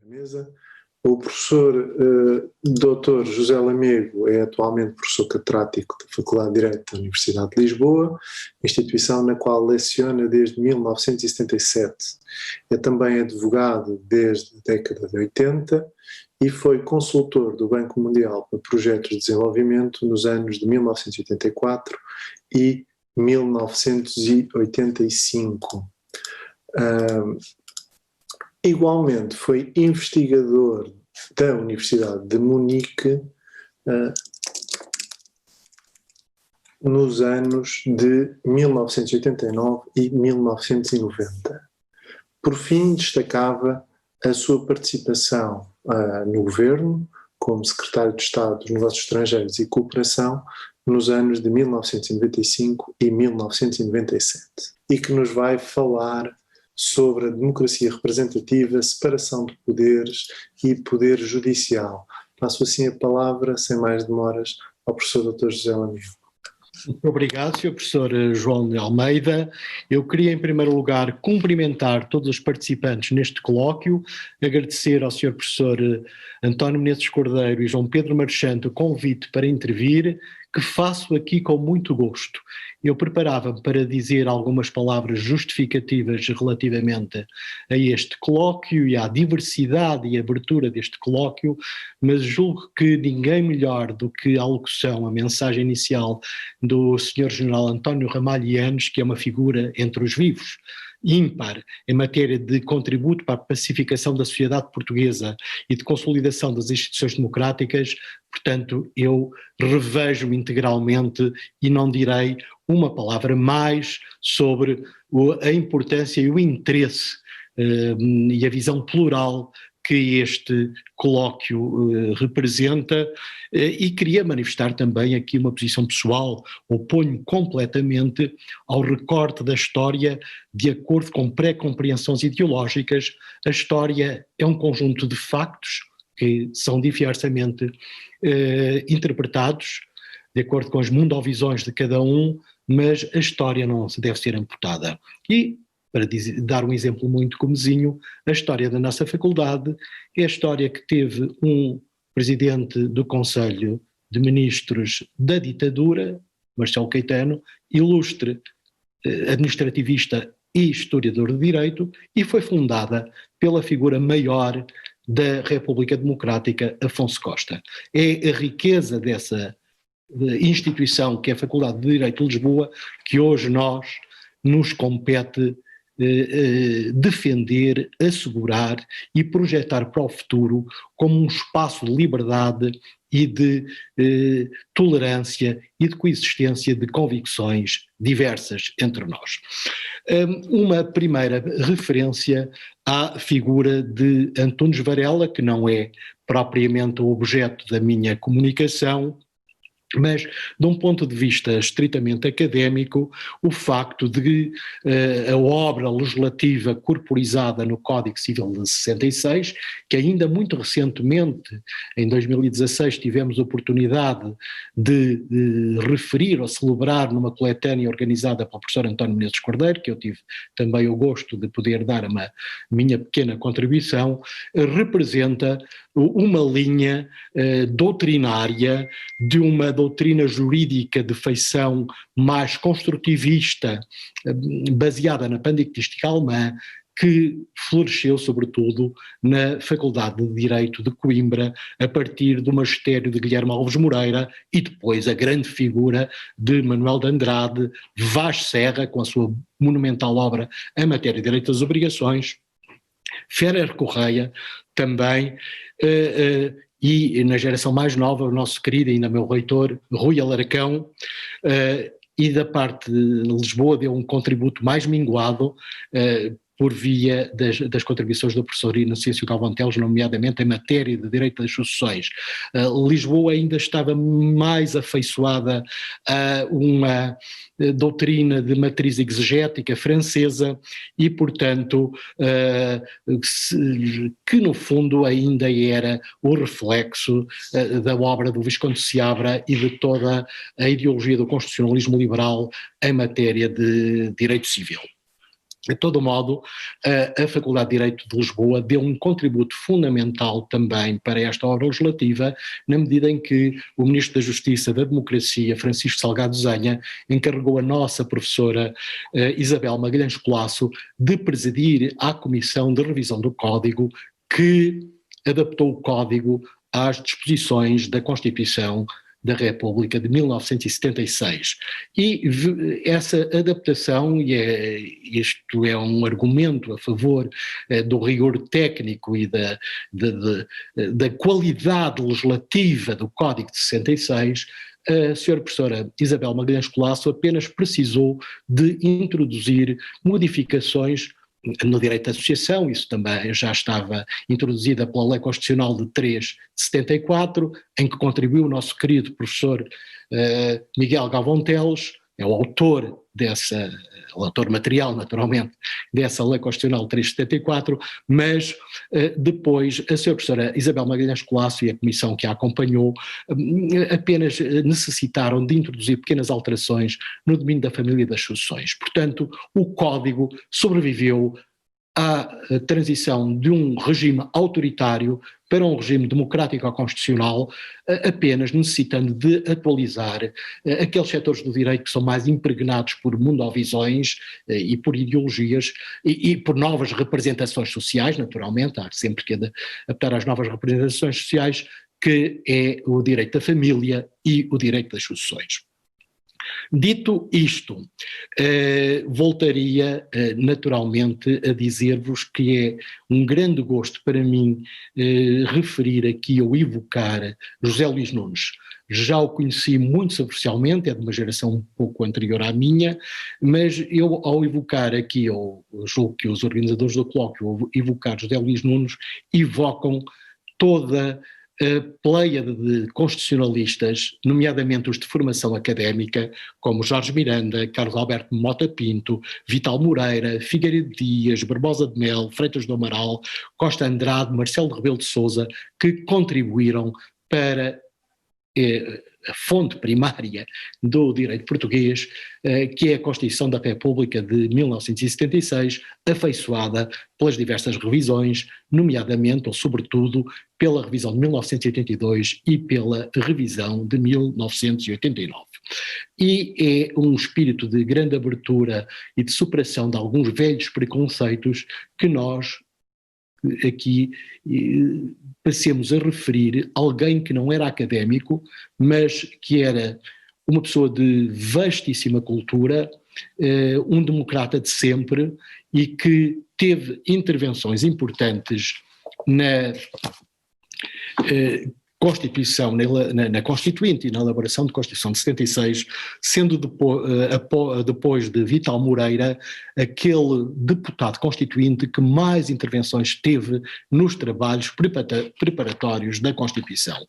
mesa. O professor Dr. José Lamego é atualmente professor catedrático da Faculdade de Direito da Universidade de Lisboa, instituição na qual leciona desde 1977. É também advogado desde a década de 80 e foi consultor do Banco Mundial para projetos de desenvolvimento nos anos de 1984 e 1985. Igualmente foi investigador da Universidade de Munique nos anos de 1989 e 1990. Por fim, destacava a sua participação no governo como secretário de Estado dos Negócios Estrangeiros e Cooperação nos anos de 1995 e 1997, e que nos vai falar sobre a democracia representativa, separação de poderes e poder judicial. Passo assim a palavra, sem mais demoras, ao professor Dr. José Lamego. Muito obrigado, Sr. Professor João de Almeida. Eu queria, em primeiro lugar, cumprimentar todos os participantes neste colóquio, agradecer ao Sr. Professor António Menezes Cordeiro e João Pedro Marchante o convite para intervir, que faço aqui com muito gosto. Eu preparava-me para dizer algumas palavras justificativas relativamente a este colóquio e à diversidade e abertura deste colóquio, mas julgo que ninguém melhor do que a alocução, a mensagem inicial do Sr. General António Ramalho Yanes, que é uma figura entre os vivos, ímpar em matéria de contributo para a pacificação da sociedade portuguesa e de consolidação das instituições democráticas. Portanto, eu revejo-me integralmente e não direi uma palavra mais sobre a importância e o interesse e a visão plural que este colóquio representa, e queria manifestar também aqui uma posição pessoal. Oponho completamente ao recorte da história de acordo com pré-compreensões ideológicas. A história é um conjunto de factos que são diversamente interpretados de acordo com as mundovisões de cada um, mas a história não deve ser amputada. E, para dar um exemplo muito comezinho, a história da nossa faculdade é a história que teve um presidente do Conselho de Ministros da ditadura, Marcelo Caetano, ilustre administrativista e historiador de direito, e foi fundada pela figura maior da República Democrática, Afonso Costa. É a riqueza dessa instituição, que é a Faculdade de Direito de Lisboa, que hoje nos compete defender, assegurar e projetar para o futuro como um espaço de liberdade e de tolerância e de coexistência de convicções diversas entre nós. Uma primeira referência à figura de Antunes Varela, que não é propriamente o objeto da minha comunicação, mas, de um ponto de vista estritamente académico, o facto de a obra legislativa corporizada no Código Civil de 66, que ainda muito recentemente, em 2016, tivemos a oportunidade de referir ou celebrar numa coletânea organizada pelo professor António Menezes Cordeiro, que eu tive também o gosto de poder dar uma minha pequena contribuição, representa uma linha doutrinária de uma doutrina jurídica de feição mais construtivista, baseada na pandictística alemã, que floresceu sobretudo na Faculdade de Direito de Coimbra, a partir do magistério de Guilherme Alves Moreira, e depois a grande figura de Manuel de Andrade, Vaz Serra, com a sua monumental obra em matéria de direito das obrigações, Ferrer Correia também, e na geração mais nova, o nosso querido, ainda meu reitor, Rui Alarcão, e da parte de Lisboa deu um contributo mais minguado, por via das contribuições do professor Inocêncio Galvão Teles, nomeadamente em matéria de direito das sucessões. Lisboa ainda estava mais afeiçoada a uma doutrina de matriz exegética francesa e, portanto, que no fundo ainda era o reflexo da obra do Visconde de Seabra e de toda a ideologia do constitucionalismo liberal em matéria de direito civil. De todo modo, a Faculdade de Direito de Lisboa deu um contributo fundamental também para esta obra legislativa, na medida em que o Ministro da Justiça e da Democracia, Francisco Salgado Zenha, encarregou a nossa professora Isabel Magalhães Colasso de presidir a Comissão de Revisão do Código, que adaptou o Código às disposições da Constituição da República de 1976. E essa adaptação, e isto é um argumento a favor do rigor técnico e da qualidade legislativa do Código de 66, a senhora professora Isabel Magalhães Colasso apenas precisou de introduzir modificações no direito de associação. Isso também já estava introduzida pela Lei Constitucional de 3 de 74, em que contribuiu o nosso querido professor Miguel Galvão Teles, é o autor o autor material, naturalmente, dessa Lei Constitucional 3 de 74, mas depois a senhora professora Isabel Magalhães Colasso e a comissão que a acompanhou apenas necessitaram de introduzir pequenas alterações no domínio da família e das sucessões. Portanto, o Código sobreviveu à transição de um regime autoritário para um regime democrático ou constitucional, apenas necessitando de atualizar aqueles setores do direito que são mais impregnados por mundovisões e por ideologias e por novas representações sociais, naturalmente, há sempre que adaptar às novas representações sociais, que é o direito da família e o direito das sucessões. Dito isto, voltaria naturalmente a dizer-vos que é um grande gosto para mim referir aqui ou evocar José Luís Nunes. Já o conheci muito superficialmente, é de uma geração um pouco anterior à minha, mas eu, ao evocar aqui, ou julgo que os organizadores do colóquio, ao evocar José Luís Nunes, evocam toda a pléiade de constitucionalistas, nomeadamente os de formação académica, como Jorge Miranda, Carlos Alberto Mota Pinto, Vital Moreira, Figueiredo Dias, Barbosa de Mel, Freitas do Amaral, Costa Andrade, Marcelo de Rebelo de Sousa, que contribuíram para a fonte primária do direito português, que é a Constituição da República de 1976, afeiçoada pelas diversas revisões, nomeadamente, ou sobretudo, pela revisão de 1982 e pela revisão de 1989. E é um espírito de grande abertura e de superação de alguns velhos preconceitos que nós aqui passemos a referir alguém que não era académico, mas que era uma pessoa de vastíssima cultura, um democrata de sempre e que teve intervenções importantes na Constituição, na Constituinte e na elaboração de Constituição de 76, sendo depois de Vital Moreira aquele deputado constituinte que mais intervenções teve nos trabalhos preparatórios da Constituição.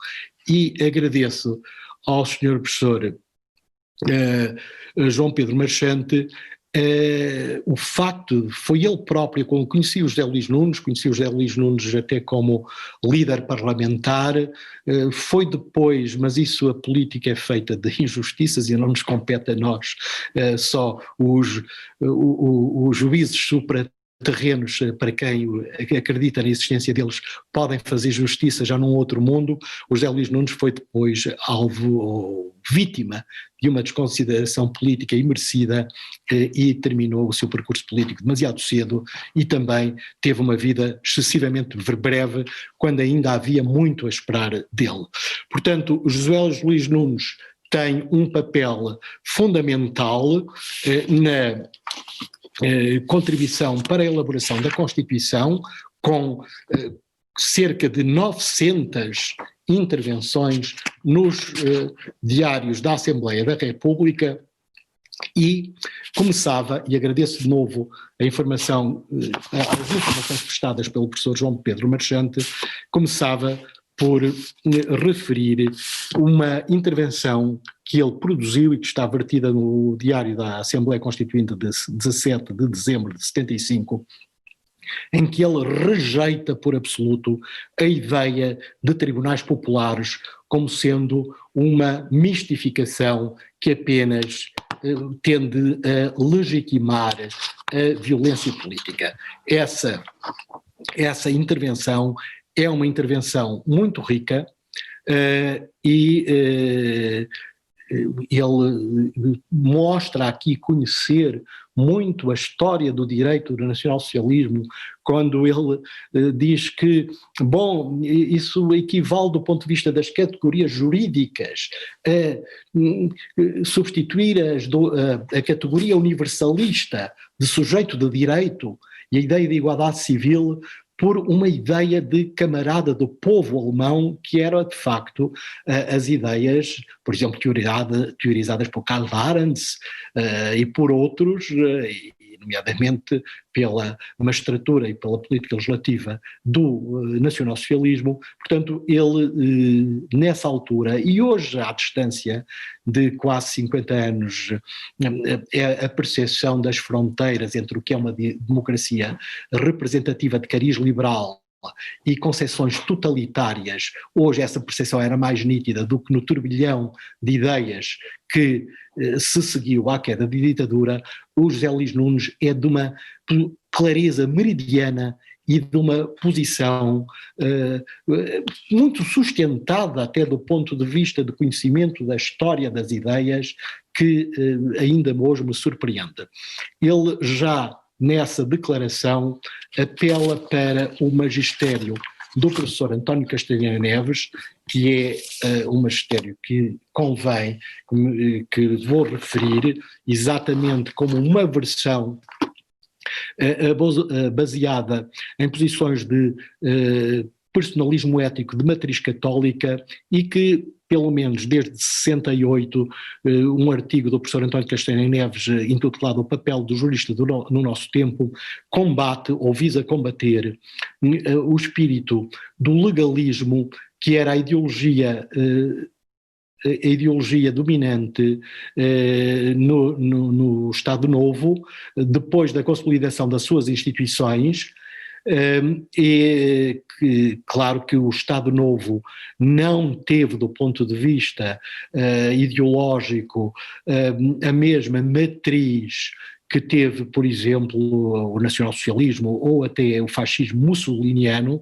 E agradeço ao Sr. Professor João Pedro Marchante o facto, foi ele próprio, quando conheci o José Luís Nunes até como líder parlamentar, foi depois, mas isso, a política é feita de injustiças e não nos compete a nós, só os juízes supraterrenos, para quem acredita na existência deles, podem fazer justiça já num outro mundo. O José Luís Nunes foi depois alvo ou vítima de uma desconsideração política imerecida e terminou o seu percurso político demasiado cedo e também teve uma vida excessivamente breve, quando ainda havia muito a esperar dele. Portanto, José Luís Nunes tem um papel fundamental na contribuição para a elaboração da Constituição, com cerca de 900 intervenções nos diários da Assembleia da República, e começava, e agradeço de novo as informações prestadas pelo professor João Pedro Marchante, começava por referir uma intervenção que ele produziu e que está vertida no Diário da Assembleia Constituinte de 17 de dezembro de 75, em que ele rejeita por absoluto a ideia de tribunais populares como sendo uma mistificação que apenas tende a legitimar a violência política. Essa intervenção é uma intervenção muito rica e ele mostra aqui conhecer muito a história do direito do nacionalsocialismo, quando ele diz que, bom, isso equivale do ponto de vista das categorias jurídicas a substituir a categoria universalista de sujeito de direito e a ideia de igualdade civil por uma ideia de camarada do povo alemão, que era de facto as ideias, por exemplo, teorizadas por Karl Arendts e por outros, nomeadamente pela magistratura e pela política legislativa do nacionalsocialismo. Portanto, ele, nessa altura, e hoje à distância de quase 50 anos, a percepção das fronteiras entre o que é uma democracia representativa de cariz liberal e concepções totalitárias, hoje essa percepção era mais nítida do que no turbilhão de ideias que se seguiu à queda da ditadura. O José Luís Nunes é de uma clareza meridiana e de uma posição muito sustentada até do ponto de vista de conhecimento da história das ideias, que ainda hoje me surpreende. Ele já nessa declaração apela para o magistério do professor António Castanheira Neves, que é um magistério que convém, que vou referir exatamente como uma versão baseada em posições de personalismo ético de matriz católica e que, pelo menos desde 68, um artigo do professor António Castanheira Neves intitulado O papel do jurista no nosso tempo, combate ou visa combater o espírito do legalismo, que era a ideologia dominante no Estado Novo, depois da consolidação das suas instituições. Claro que o Estado Novo não teve, do ponto de vista ideológico, a mesma matriz que teve, por exemplo, o nacionalsocialismo ou até o fascismo mussoliniano.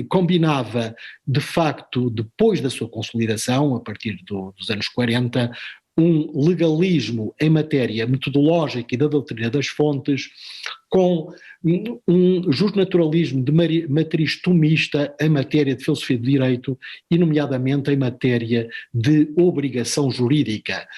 Combinava, de facto, depois da sua consolidação, a partir dos anos 40, um legalismo em matéria metodológica e da doutrina das fontes, com um justnaturalismo de matriz tomista em matéria de filosofia do direito e, nomeadamente, em matéria de obrigação jurídica.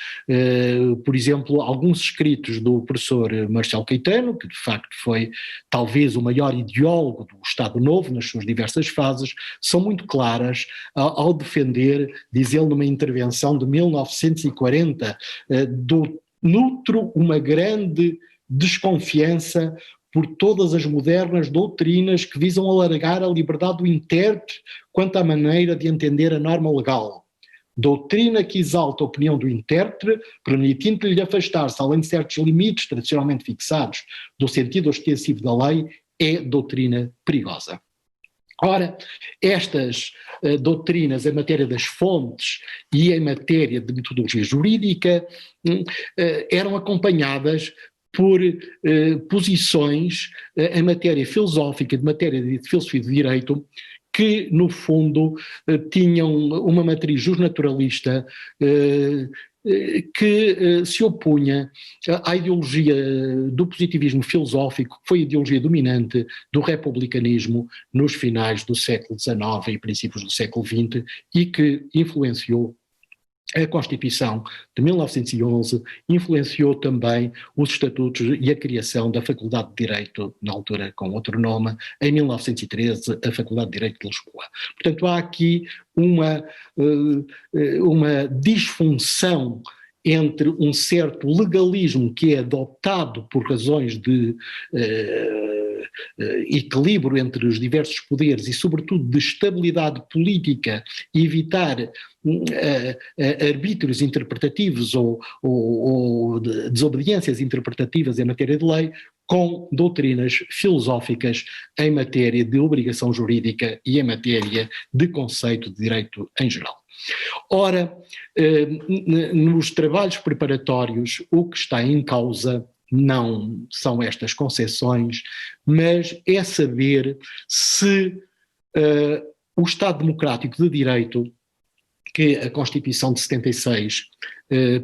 Por exemplo, alguns escritos do professor Marcelo Caetano, que de facto foi talvez o maior ideólogo do Estado Novo nas suas diversas fases, são muito claras ao defender, diz ele numa intervenção de 1940, nutro uma grande desconfiança por todas as modernas doutrinas que visam alargar a liberdade do intérprete quanto à maneira de entender a norma legal. Doutrina que exalta a opinião do intérprete, permitindo-lhe afastar-se, além de certos limites tradicionalmente fixados, do sentido ostensivo da lei, é doutrina perigosa. Ora, estas doutrinas em matéria das fontes e em matéria de metodologia jurídica eram acompanhadas por posições em matéria filosófica, de matéria de filosofia do direito, que, no fundo, tinham uma matriz justnaturalista que se opunha à ideologia do positivismo filosófico, que foi a ideologia dominante do republicanismo nos finais do século XIX e princípios do século XX e que influenciou a Constituição de 1911, influenciou também os estatutos e a criação da Faculdade de Direito, na altura com outro nome, em 1913, a Faculdade de Direito de Lisboa. Portanto, há aqui uma disfunção entre um certo legalismo que é adotado por razões de equilíbrio entre os diversos poderes e, sobretudo, de estabilidade política e evitar arbítrios interpretativos ou desobediências interpretativas em matéria de lei, com doutrinas filosóficas em matéria de obrigação jurídica e em matéria de conceito de direito em geral. Ora, nos trabalhos preparatórios, o que está em causa não são estas concessões, mas é saber se o Estado Democrático de Direito, que a Constituição de 76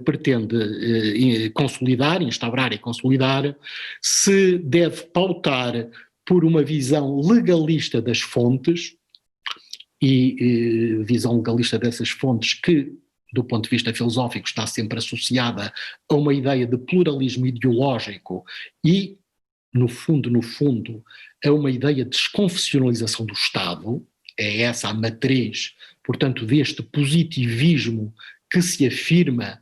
pretende consolidar, instaurar e consolidar, se deve pautar por uma visão legalista das fontes, e visão legalista dessas fontes que, do ponto de vista filosófico, está sempre associada a uma ideia de pluralismo ideológico e, no fundo, a uma ideia de desconfessionalização do Estado. É essa a matriz, portanto, deste positivismo que se afirma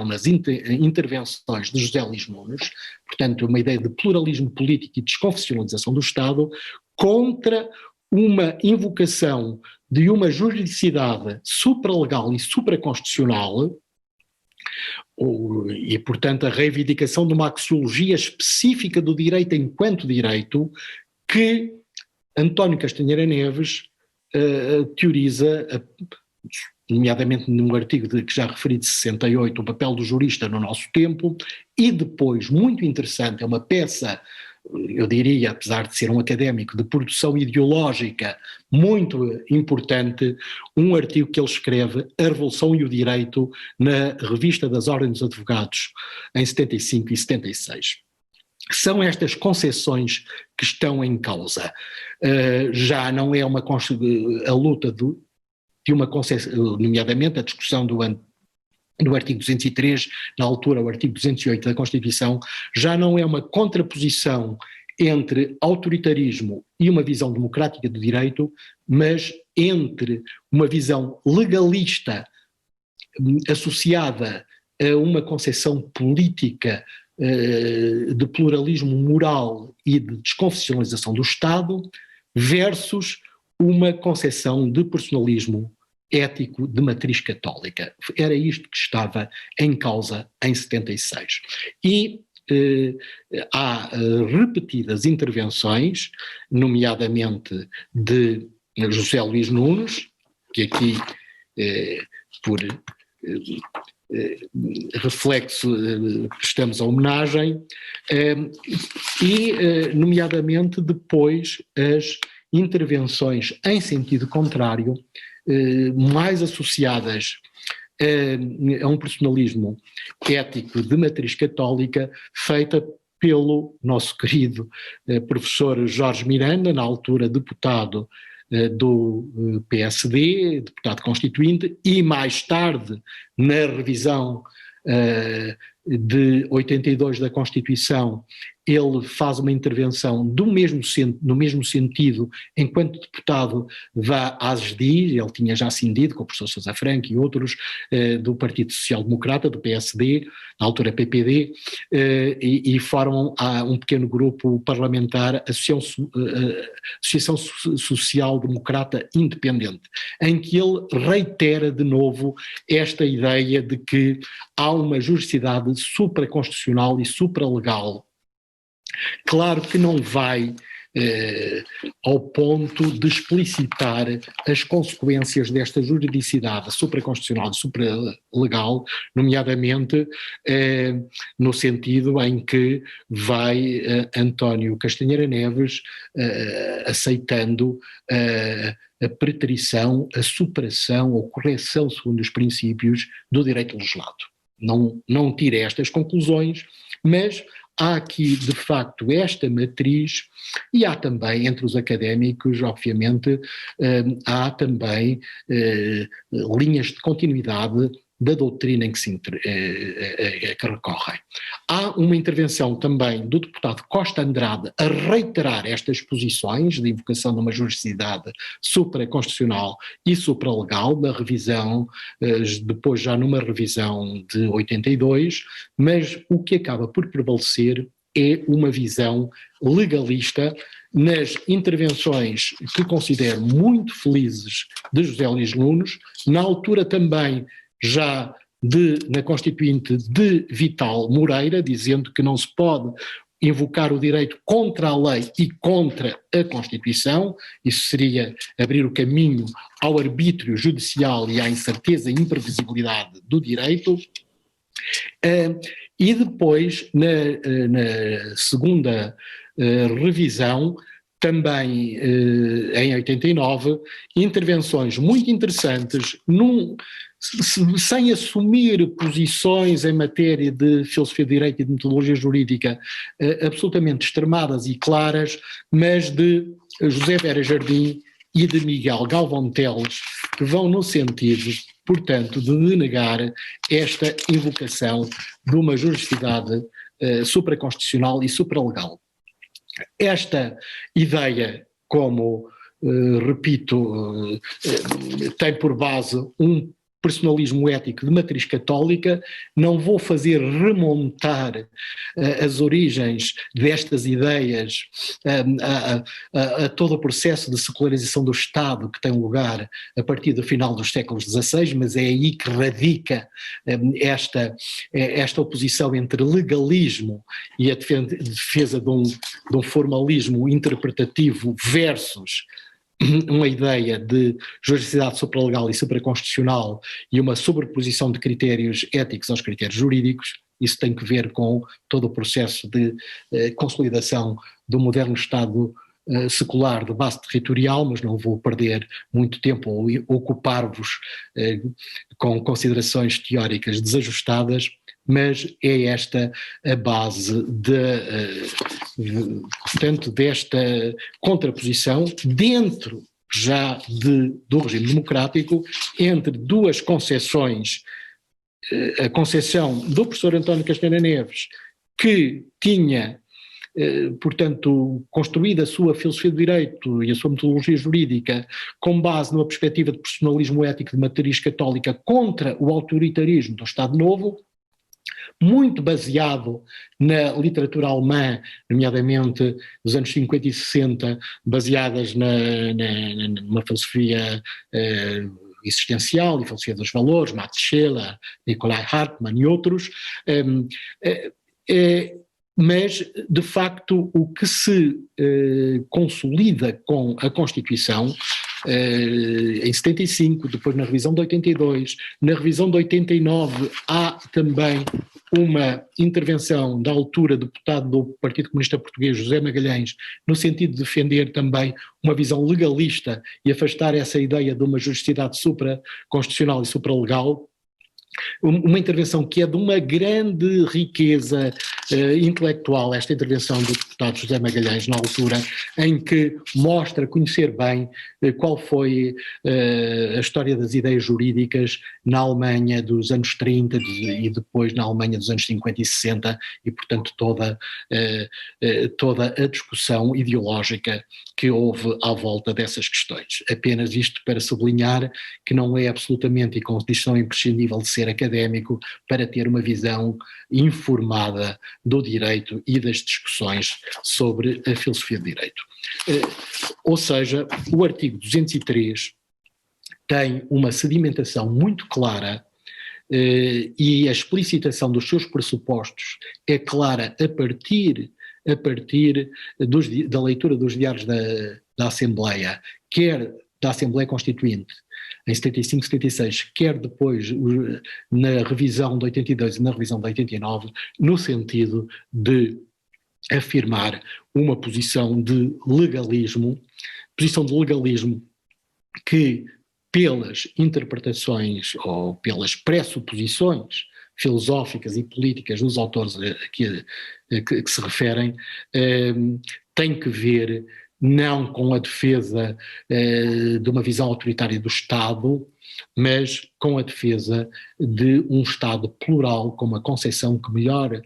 nas intervenções de José Luís Nunes, portanto, uma ideia de pluralismo político e desconfessionalização do Estado, contra uma invocação de uma juridicidade supralegal e supraconstitucional, e, portanto, a reivindicação de uma axiologia específica do direito enquanto direito, que António Castanheira Neves teoriza, nomeadamente num artigo que já referi de 68, o papel do jurista no nosso tempo, e depois, muito interessante, é uma peça, eu diria, apesar de ser um académico, de produção ideológica muito importante, um artigo que ele escreve, A Revolução e o Direito, na Revista das Ordens dos Advogados, em 75 e 76. São estas concessões que estão em causa. Já não é a luta de uma concessão, nomeadamente a discussão do artigo 203, na altura o artigo 208 da Constituição, já não é uma contraposição entre autoritarismo e uma visão democrática do direito, mas entre uma visão legalista associada a uma concepção política de pluralismo moral e de desconfessionalização do Estado, versus uma concepção de personalismo ético de matriz católica. Era isto que estava em causa em 76. E há repetidas intervenções, nomeadamente de José Luís Nunes, que aqui, por reflexo, prestamos a homenagem, e, nomeadamente, depois as intervenções em sentido contrário, mais associadas a um personalismo ético de matriz católica, feita pelo nosso querido professor Jorge Miranda, na altura deputado do PSD, deputado constituinte, e mais tarde, na revisão de 82 da Constituição, ele faz uma intervenção no mesmo sentido, enquanto deputado vá às GDI, ele tinha já cindido com o professor Sousa Franco e outros do Partido Social Democrata, do PSD, na altura PPD, e formam um pequeno grupo parlamentar, Associação Social Democrata Independente, em que ele reitera de novo esta ideia de que há uma juridicidade supraconstitucional e supralegal. Claro que não vai ao ponto de explicitar as consequências desta juridicidade supraconstitucional e supralegal, nomeadamente no sentido em que vai António Castanheira Neves aceitando a preterição, a supressão ou correção segundo os princípios do direito legislado. Não tira estas conclusões, mas há aqui, de facto, esta matriz, e há também, entre os académicos, obviamente, há também linhas de continuidade da doutrina em que recorrem. Há uma intervenção também do deputado Costa Andrade a reiterar estas posições de invocação de uma juridicidade supraconstitucional e supralegal, na revisão, depois já numa revisão de 82, mas o que acaba por prevalecer é uma visão legalista nas intervenções que considero muito felizes de José Luís Nunes, na altura também já na Constituinte de Vital Moreira, dizendo que não se pode invocar o direito contra a lei e contra a Constituição, isso seria abrir o caminho ao arbítrio judicial e à incerteza e imprevisibilidade do direito. E depois, na segunda revisão, também em 89, intervenções muito interessantes, sem assumir posições em matéria de filosofia de direito e de metodologia jurídica absolutamente extremadas e claras, mas de José Vera Jardim e de Miguel Galvão Teles, que vão no sentido, portanto, de denegar esta invocação de uma juridicidade supraconstitucional e supralegal. Esta ideia, como repito, tem por base um personalismo ético de matriz católica. Não vou fazer remontar as origens destas ideias a todo o processo de secularização do Estado que tem lugar a partir do final dos séculos XVI, mas é aí que radica esta oposição entre legalismo e a defesa de um formalismo interpretativo versus uma ideia de juridicidade supralegal e supraconstitucional e uma sobreposição de critérios éticos aos critérios jurídicos. Isso tem que ver com todo o processo de consolidação do moderno Estado secular de base territorial, mas não vou perder muito tempo ou ocupar-vos com considerações teóricas desajustadas, mas é esta a base portanto, desta contraposição dentro já do regime democrático entre duas concepções, a concepção do professor António Castanheira Neves, que tinha portanto, construída a sua filosofia de direito e a sua metodologia jurídica com base numa perspectiva de personalismo ético de matriz católica contra o autoritarismo do Estado Novo, muito baseado na literatura alemã, nomeadamente dos anos 50 e 60, baseadas numa filosofia existencial e filosofia dos valores, Max Scheler, Nikolai Hartmann e outros, mas, de facto, o que se consolida com a Constituição, em 75, depois na revisão de 82, na revisão de 89 há também uma intervenção da altura do deputado do Partido Comunista Português, José Magalhães, no sentido de defender também uma visão legalista e afastar essa ideia de uma juridicidade supraconstitucional e supralegal. Uma intervenção que é de uma grande riqueza intelectual, esta intervenção do deputado José Magalhães na altura, em que mostra conhecer bem qual foi a história das ideias jurídicas na Alemanha dos anos 30 e depois na Alemanha dos anos 50 e 60 e, portanto, toda a discussão ideológica que houve à volta dessas questões. Apenas isto para sublinhar que não é absolutamente e condição imprescindível de ser académico para ter uma visão informada do direito e das discussões sobre a filosofia de direito. Ou seja, o artigo 203 tem uma sedimentação muito clara e a explicitação dos seus pressupostos é clara a partir da leitura dos diários da Assembleia, quer da Assembleia Constituinte, em 75, 76, quer depois na revisão de 82 e na revisão de 89, no sentido de afirmar uma posição de legalismo que, pelas interpretações ou pelas pressuposições filosóficas e políticas dos autores que se referem, tem que ver não com a defesa de uma visão autoritária do Estado, mas com a defesa de um Estado plural, com uma concepção que melhor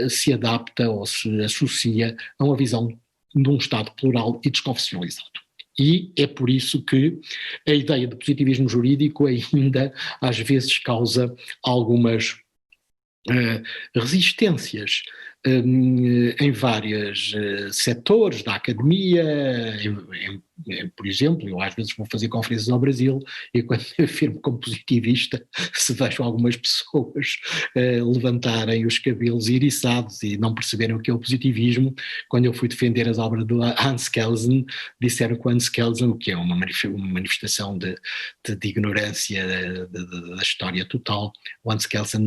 se adapta ou se associa a uma visão de um Estado plural e desconfessionalizado. E é por isso que a ideia de positivismo jurídico ainda às vezes causa algumas resistências em vários setores da academia, em Por exemplo, eu às vezes vou fazer conferências ao Brasil e quando me afirmo como positivista, se vejo algumas pessoas levantarem os cabelos iriçados e não perceberem o que é o positivismo, quando eu fui defender as obras do Hans Kelsen, disseram que o Hans Kelsen, o que é uma manifestação de ignorância da história total, o Hans Kelsen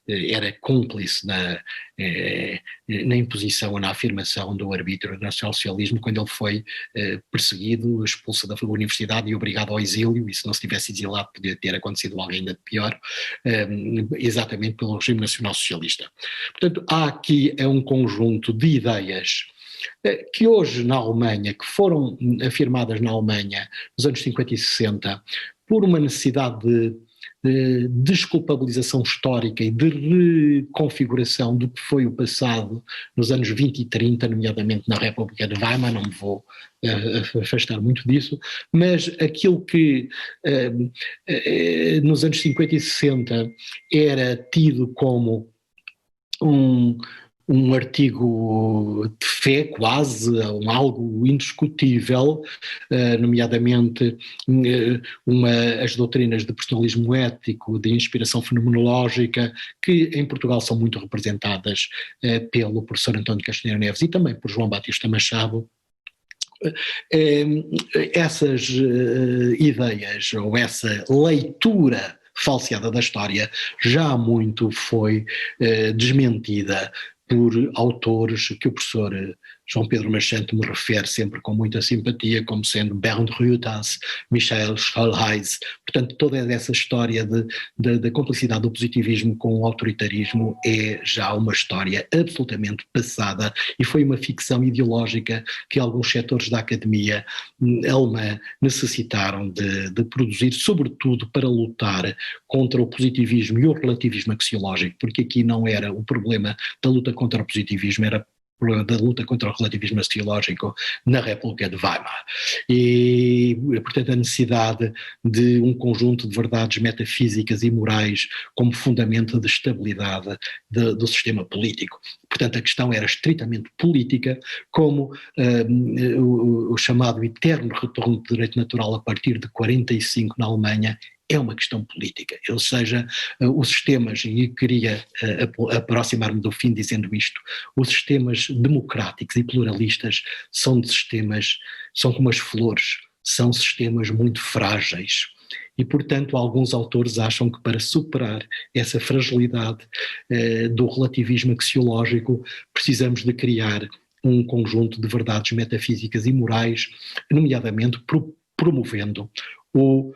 era cúmplice na imposição ou na afirmação do arbítrio nacional-socialismo quando ele foi perseguido, expulso da universidade e obrigado ao exílio, e se não se tivesse exilado podia ter acontecido algo ainda pior, exatamente pelo regime nacional-socialista. Portanto, há aqui um conjunto de ideias que hoje na Alemanha, que foram afirmadas na Alemanha nos anos 50 e 60, por uma necessidade de desculpabilização histórica e de reconfiguração do que foi o passado nos anos 20 e 30, nomeadamente na República de Weimar, não me vou afastar muito disso, mas aquilo que nos anos 50 e 60 era tido como um artigo de fé quase, algo indiscutível, nomeadamente as doutrinas de personalismo ético, de inspiração fenomenológica, que em Portugal são muito representadas pelo professor António Castanheira Neves e também por João Batista Machado. Essas ideias ou essa leitura falseada da história já há muito foi desmentida por autores que o professor João Pedro Machante me refere sempre com muita simpatia, como sendo Bernd Rüters, Michael Schulheis. Portanto, toda essa história da complicidade do positivismo com o autoritarismo é já uma história absolutamente passada e foi uma ficção ideológica que alguns setores da academia alemã necessitaram de produzir, sobretudo para lutar contra o positivismo e o relativismo axiológico, porque aqui não era o problema da luta contra o positivismo, era da luta contra o relativismo axiológico na República de Weimar. E, portanto, a necessidade de um conjunto de verdades metafísicas e morais como fundamento de estabilidade do sistema político. Portanto, a questão era estritamente política, como o chamado eterno retorno do direito natural a partir de 45 na Alemanha é uma questão política, ou seja, os sistemas, e queria aproximar-me do fim dizendo isto, os sistemas democráticos e pluralistas são como as flores, são sistemas muito frágeis. E, portanto, alguns autores acham que para superar essa fragilidade do relativismo axiológico precisamos de criar um conjunto de verdades metafísicas e morais, nomeadamente promovendo o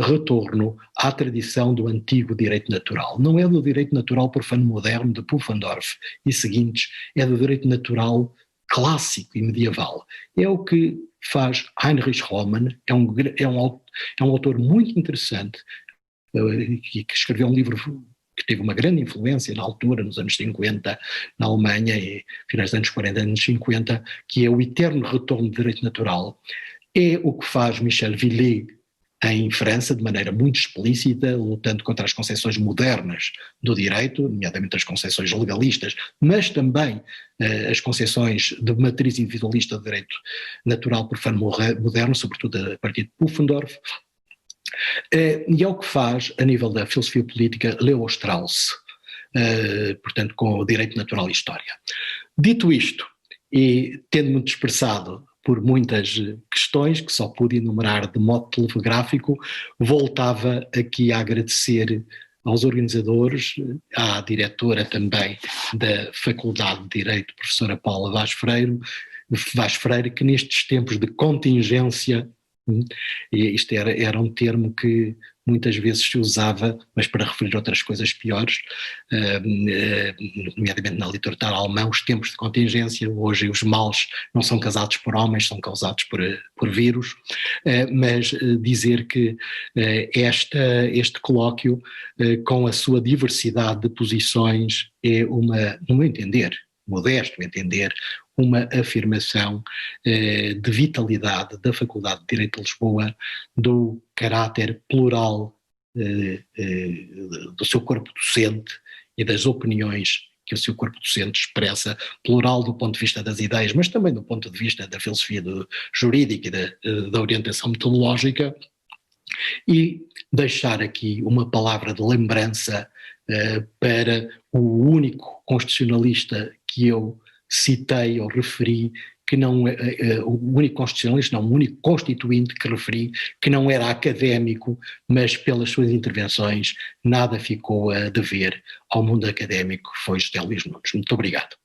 retorno à tradição do antigo direito natural. Não é do direito natural profano moderno de Pufendorf e seguintes, é do direito natural clássico e medieval. É o que faz Heinrich Hohmann, é um autor muito interessante, que escreveu um livro que teve uma grande influência na altura, nos anos 50, na Alemanha, e finais dos anos 40, anos 50, que é o eterno retorno do direito natural. É o que faz Michel Villet em França, de maneira muito explícita, lutando contra as concepções modernas do direito, nomeadamente as concepções legalistas, mas também as concepções de matriz individualista do direito natural profano moderno, sobretudo a partir de Pufendorf. E é o que faz, a nível da filosofia política, Leo Strauss, portanto, com o direito natural e história. Dito isto, e tendo-me dispersado por muitas questões que só pude enumerar de modo telegráfico, voltava aqui a agradecer aos organizadores, à diretora também da Faculdade de Direito, professora Paula Vaz Freire, que nestes tempos de contingência, e isto era um termo que muitas vezes se usava, mas para referir outras coisas piores, nomeadamente na literatura alemã, os tempos de contingência, hoje os males não são causados por homens, são causados por vírus, mas dizer que este colóquio, com a sua diversidade de posições, é no meu entender, modesto entender, uma afirmação de vitalidade da Faculdade de Direito de Lisboa, do caráter plural do seu corpo docente e das opiniões que o seu corpo docente expressa, plural do ponto de vista das ideias, mas também do ponto de vista da filosofia jurídica e da orientação metodológica, e deixar aqui uma palavra de lembrança para o único constitucionalista que eu citei ou referi, que não o único constitucionalista, não, o único constituinte que referi, que não era académico, mas pelas suas intervenções nada ficou a dever ao mundo académico, foi José Luís Nunes. Muito obrigado.